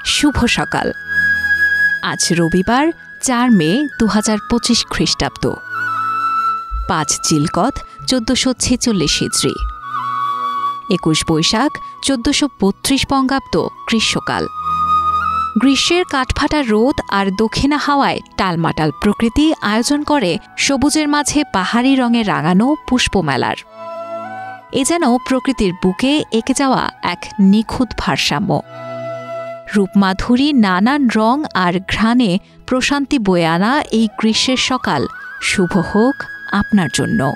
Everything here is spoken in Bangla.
শুভ সকাল। আজ রবিবার ৪ মে ২০২৫ খ্রিস্টাব্দ, ৫ জিলকদ ১৪৪৬ হিজরি, ২১ বৈশাখ ১৪৩২ বঙ্গাব্দ গ্রীষ্মকাল। গ্রীষ্মের কাঠফাটা রোদ আর দক্ষিণা হাওয়ায় টালমাটাল প্রকৃতি আয়োজন করে সবুজের মাঝে পাহাড়ি রঙে রাঙানো পুষ্পমেলার। এ যেন প্রকৃতির বুকে এঁকে যাওয়া এক নিখুঁত ভারসাম্য। রূপমাধুরী নানান রং আর ঘ্রাণে প্রশান্তি বয়ে আনা এই গ্রীষ্মের সকাল শুভ হোক আপনার জন্য।